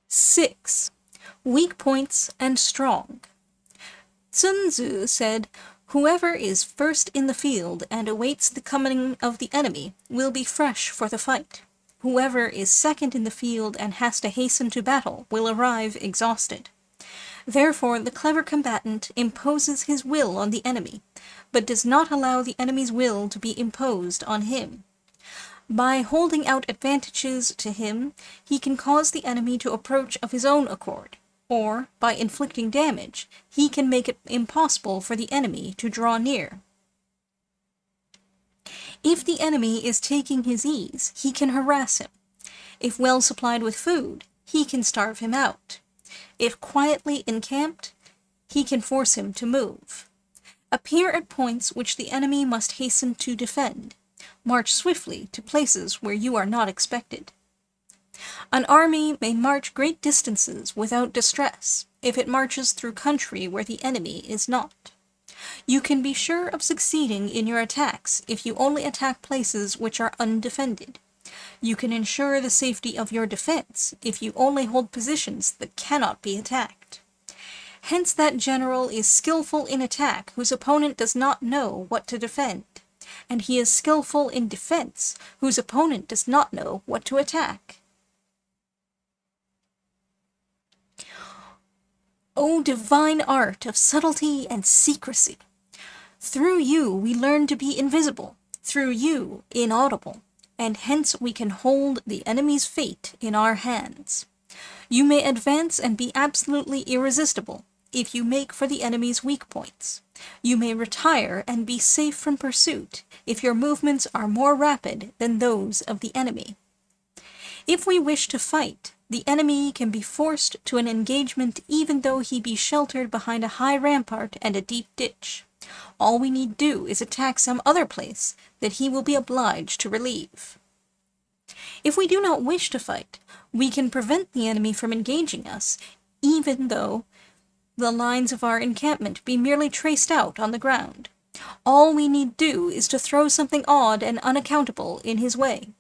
6. Weak points and strong. Sun Tzu said, "Whoever is first in the field and awaits the coming of the enemy will be fresh for the fight. Whoever is second in the field and has to hasten to battle will arrive exhausted." Therefore, the clever combatant imposes his will on the enemy, but does not allow the enemy's will to be imposed on him. By holding out advantages to him, he can cause the enemy to approach of his own accord, or, by inflicting damage, he can make it impossible for the enemy to draw near. If the enemy is taking his ease, he can harass him. If well supplied with food, he can starve him out. If quietly encamped, he can force him to move. Appear at points which the enemy must hasten to defend. March swiftly to places where you are not expected. An army may march great distances without distress, if it marches through country where the enemy is not. You can be sure of succeeding in your attacks if you only attack places which are undefended. You can ensure the safety of your defense if you only hold positions that cannot be attacked. Hence that general is skillful in attack whose opponent does not know what to defend, and he is skillful in defense whose opponent does not know what to attack. O divine art of subtlety and secrecy! Through you we learn to be invisible, through you inaudible, and hence we can hold the enemy's fate in our hands. You may advance and be absolutely irresistible, if you make for the enemy's weak points. You may retire and be safe from pursuit, if your movements are more rapid than those of the enemy. If we wish to fight, the enemy can be forced to an engagement even though he be sheltered behind a high rampart and a deep ditch. All we need do is attack some other place that he will be obliged to relieve. If we do not wish to fight, we can prevent the enemy from engaging us, even though the lines of our encampment be merely traced out on the ground. All we need do is to throw something odd and unaccountable in his way.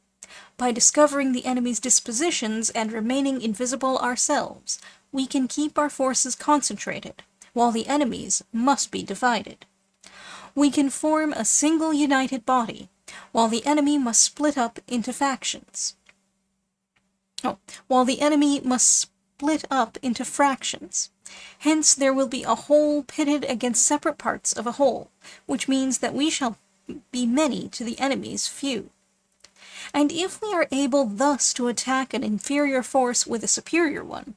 By discovering the enemy's dispositions and remaining invisible ourselves, we can keep our forces concentrated, while the enemy's must be divided. We can form a single united body, while the enemy must split up into factions. Hence there will be a whole pitted against separate parts of a whole, which means that we shall be many to the enemy's few. And if we are able thus to attack an inferior force with a superior one,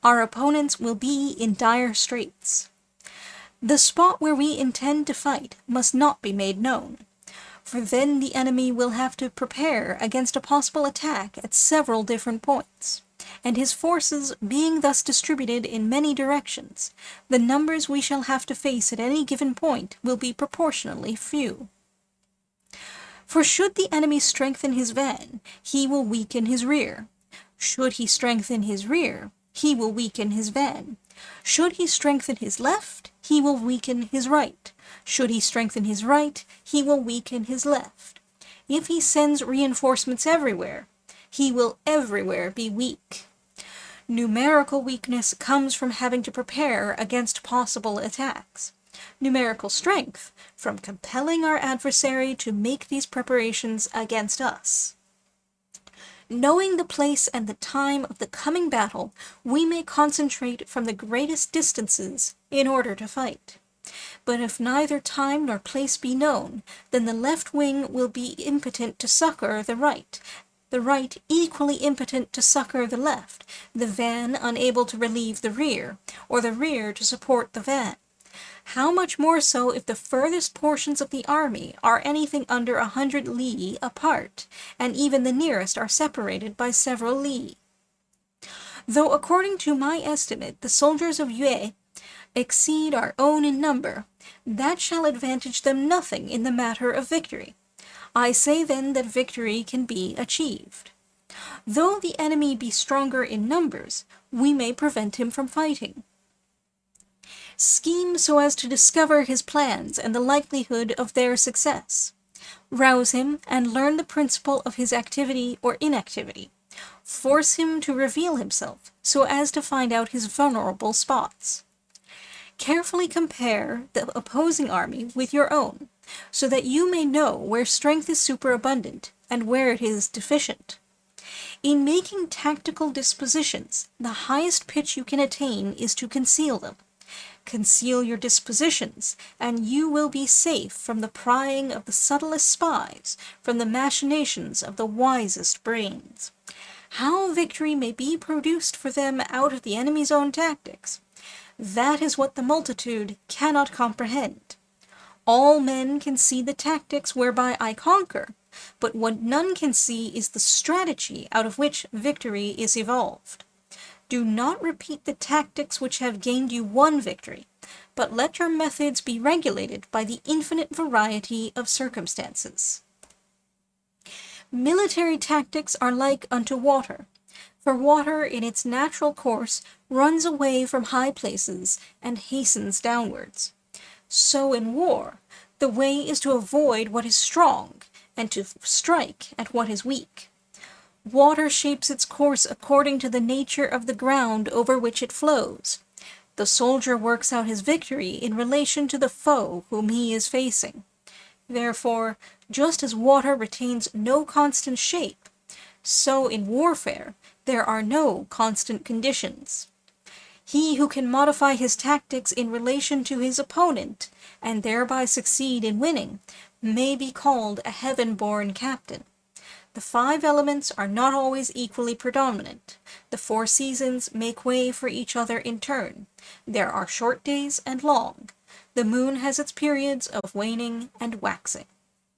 our opponents will be in dire straits. The spot where we intend to fight must not be made known, for then the enemy will have to prepare against a possible attack at several different points, and his forces being thus distributed in many directions, the numbers we shall have to face at any given point will be proportionally few. For should the enemy strengthen his van, he will weaken his rear. Should he strengthen his rear, he will weaken his van. Should he strengthen his left, he will weaken his right. Should he strengthen his right, he will weaken his left. If he sends reinforcements everywhere, he will everywhere be weak. Numerical weakness comes from having to prepare against possible attacks. Numerical strength from compelling our adversary to make these preparations against us. Knowing the place and the time of the coming battle, we may concentrate from the greatest distances in order to fight. But if neither time nor place be known, then the left wing will be impotent to succor the right equally impotent to succor the left, the van unable to relieve the rear, or the rear to support the van. How much more so if the furthest portions of the army are anything under 100 li apart, and even the nearest are separated by several li. Though according to my estimate the soldiers of Yue exceed our own in number, that shall advantage them nothing in the matter of victory. I say then that victory can be achieved. Though the enemy be stronger in numbers, we may prevent him from fighting. Scheme so as to discover his plans and the likelihood of their success. Rouse him and learn the principle of his activity or inactivity. Force him to reveal himself so as to find out his vulnerable spots. Carefully compare the opposing army with your own, so that you may know where strength is superabundant and where it is deficient. In making tactical dispositions, the highest pitch you can attain is to conceal them. Conceal your dispositions, and you will be safe from the prying of the subtlest spies, from the machinations of the wisest brains. How victory may be produced for them out of the enemy's own tactics, that is what the multitude cannot comprehend. All men can see the tactics whereby I conquer, but what none can see is the strategy out of which victory is evolved. Do not repeat the tactics which have gained you one victory, but let your methods be regulated by the infinite variety of circumstances. Military tactics are like unto water, for water in its natural course runs away from high places and hastens downwards. So in war, the way is to avoid what is strong, and to strike at what is weak. Water shapes its course according to the nature of the ground over which it flows. The soldier works out his victory in relation to the foe whom he is facing. Therefore, just as water retains no constant shape, so in warfare there are no constant conditions. He who can modify his tactics in relation to his opponent, and thereby succeed in winning, may be called a heaven-born captain. The 5 elements are not always equally predominant. The 4 seasons make way for each other in turn. There are short days and long. The moon has its periods of waning and waxing.